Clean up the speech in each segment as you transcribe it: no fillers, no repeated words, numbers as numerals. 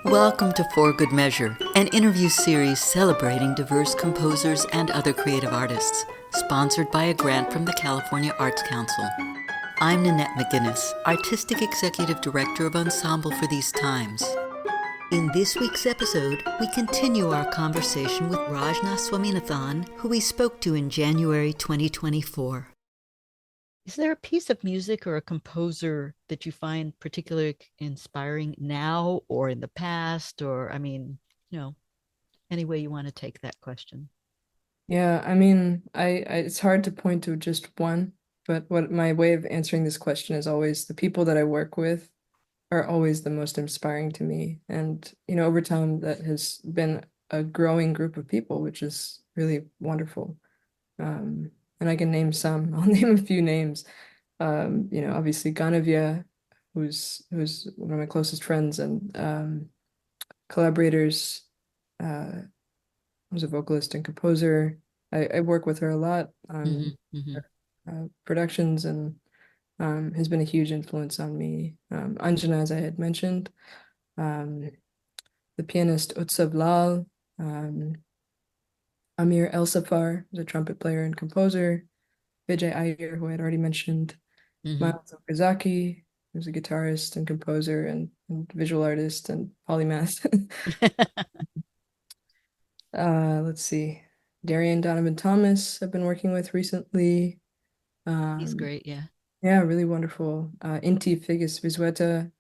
Welcome to For Good Measure, an interview series celebrating diverse composers and other creative artists, sponsored by a grant from the California Arts Council. I'm Nanette McGuinness, Artistic Executive Director of Ensemble for these times. In this week's episode, we continue our conversation with Rajna Swaminathan, who we spoke to in January 2024. Is there a piece of music or a composer that you find particularly inspiring now or in the past? Or, any way you want to take that question. Yeah, it's hard to point to just one, but what my way of answering this question is always the people that I work with are always the most inspiring to me. And, over time, that has been a growing group of people, which is really wonderful. And I can name some. I'll name a few names. Obviously Ganavia, who's one of my closest friends and collaborators, who's a vocalist and composer. I work with her a lot on productions and has been a huge influence on me. Anjana, as I had mentioned, the pianist Utsav Lal, Amir El Safar, the trumpet player and composer, Vijay Iyer, who I had already mentioned, Miles Okazaki, who's a guitarist and composer and visual artist and polymath. Let's see. Darian Donovan Thomas I've been working with recently. He's great, yeah. Yeah, really wonderful. Inti Figgis Vizueta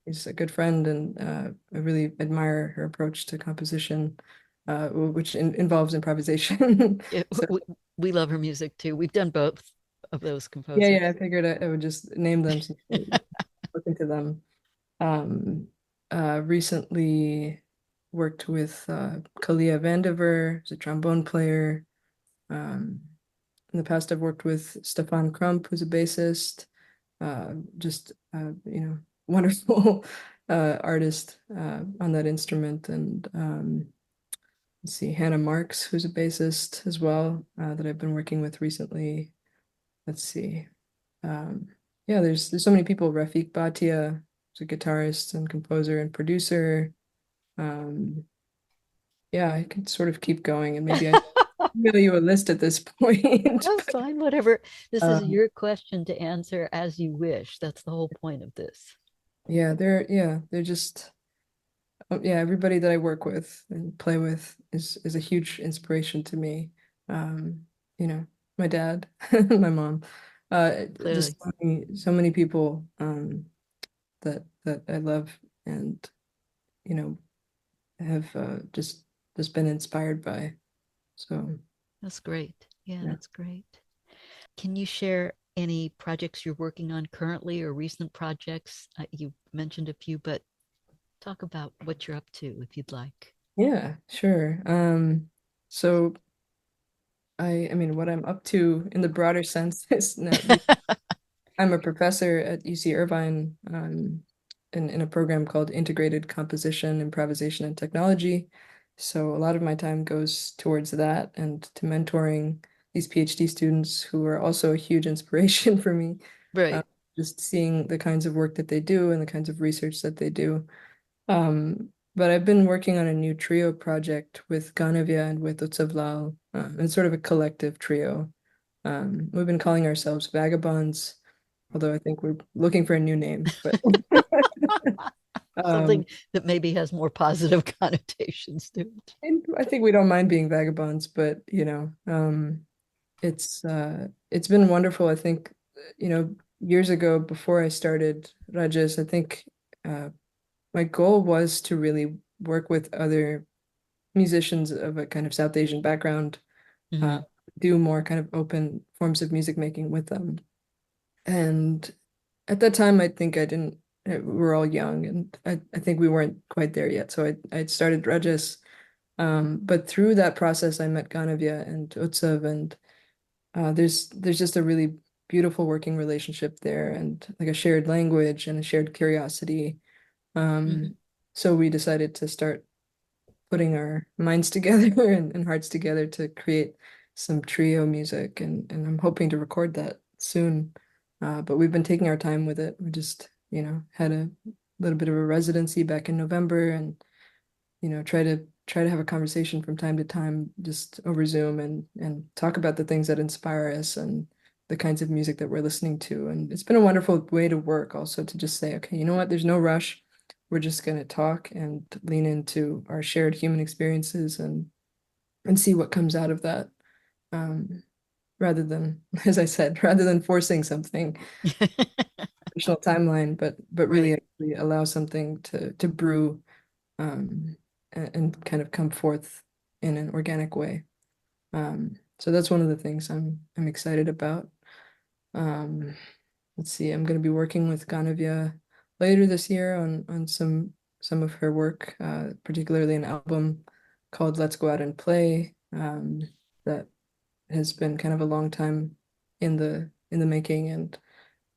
is a good friend, and I really admire her approach to composition, which involves improvisation. Yeah, So, we love her music too. We've done both of those composers. yeah, I figured I would just name them since I look into them. Recently worked with Kalia Vandiver, who's a trombone player. In the past, I've worked with Stefan Crump, who's a bassist. Wonderful artist on that instrument. And let's see, Hannah Marks, who's a bassist as well, that I've been working with recently. Let's see. Yeah, there's so many people. Rafiq Bhatia, who's a guitarist and composer and producer. Yeah, I can sort of keep going, and maybe I give you a list at this point. That's fine, whatever. This is Um, your question to answer as you wish. That's the whole point of this. they're just everybody that I work with and play with is a huge inspiration to me. You know, my dad, my mom, just Clearly. so many people that I love and you know have just been inspired by. So That's great. Yeah, yeah. that's great. Can you share any projects you're working on currently or recent projects? You mentioned a few, but talk about what you're up to if you'd like. Yeah, sure. So I mean, what I'm up to in the broader sense is not, I'm a professor at UC Irvine, in a program called Integrated Composition, Improvisation, and Technology. So a lot of my time goes towards that and to mentoring these PhD students who are also a huge inspiration for me. Uh, Right. just seeing the kinds of work that they do and the kinds of research that they do. But I've been working on a new trio project with Ganavia and with Utsavlal, and sort of a collective trio. We've been calling ourselves Vagabonds, although I think we're looking for a new name. But Something um, that maybe has more positive connotations to it. and I think we don't mind being vagabonds, but it's been wonderful. I think years ago before I started Rajas, I think my goal was to really work with other musicians of a kind of South Asian background, uh, Mhm. do more kind of open forms of music making with them. And at that time, I think I didn't, we were all young and I think we weren't quite there yet. So I started Rajas. But through that process, I met Ganavia and Utsav, and there's just a really beautiful working relationship there and like a shared language and a shared curiosity. Mhm. So we decided to start putting our minds together and hearts together to create some trio music, and I'm hoping to record that soon. But we've been taking our time with it. We just, had a little bit of a residency back in November, and try to have a conversation from time to time, just over Zoom, and talk about the things that inspire us and the kinds of music that we're listening to. And it's been a wonderful way to work, also, to just say, okay, you know what, there's no rush. We're just going to talk and lean into our shared human experiences and see what comes out of that. Rather than, as I said, rather than forcing something, traditional timeline, but really Right. actually allow something to brew, and kind of come forth in an organic way. So that's one of the things I'm excited about. Um, let's see, I'm going to be working with Ganavia later this year on some of her work, particularly an album called Let's Go Out and Play, that has been kind of a long time in the making, and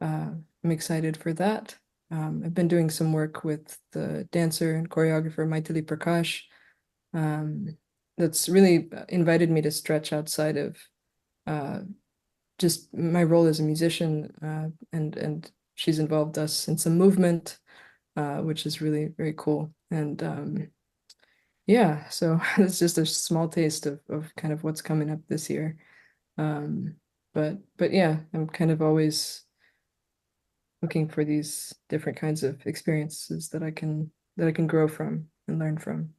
I'm excited for that. I've been doing some work with the dancer and choreographer Maithili Prakash, um, that's really invited me to stretch outside of uh, just my role as a musician, and she's involved us in some movement, which is really very cool. And yeah, so it's just a small taste of kind of what's coming up this year. Um, but yeah, I'm kind of always looking for these different kinds of experiences that I can grow from and learn from.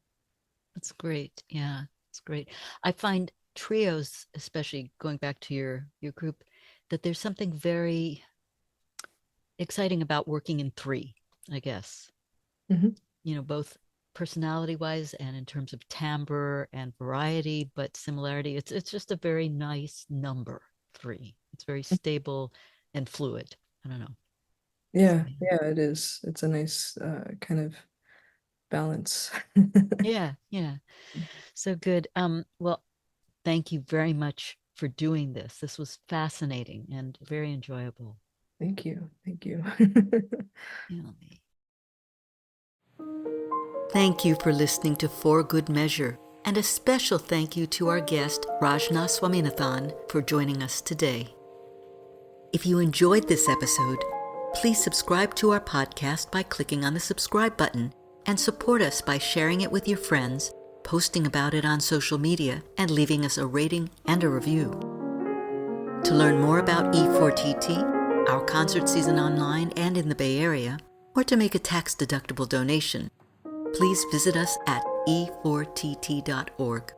That's great. Yeah, it's great. I find trios, especially going back to your group, that there's something very exciting about working in three, I guess. Mhm. Both personality wise and in terms of timbre and variety, but similarity. It's just a very nice number, three. It's very stable and fluid. I don't know. Yeah, yeah, it is. It's a nice kind of balance. Yeah, yeah. So good. Well, thank you very much for doing this. This was fascinating and very enjoyable. Thank you. Thank you. Yeah. Thank you for listening to For Good Measure, and a special thank you to our guest, Rajna Swaminathan, for joining us today. If you enjoyed this episode, please subscribe to our podcast by clicking on the subscribe button, and support us by sharing it with your friends, posting about it on social media, and leaving us a rating and a review. To learn more about E4TT, our concert season online and in the Bay Area, or to make a tax-deductible donation, please visit us at e4tt.org.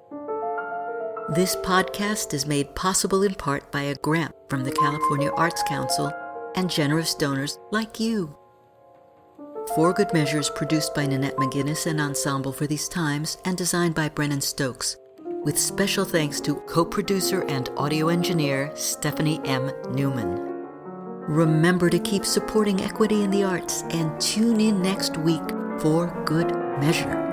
This podcast is made possible in part by a grant from the California Arts Council and generous donors like you. For Good Measure is produced by Nanette McGuinness and Ensemble for These Times and designed by Brennan Stokes, with special thanks to co-producer and audio engineer Stephanie M. Neumann. Remember to keep supporting equity in the arts and tune in next week for Good Measure.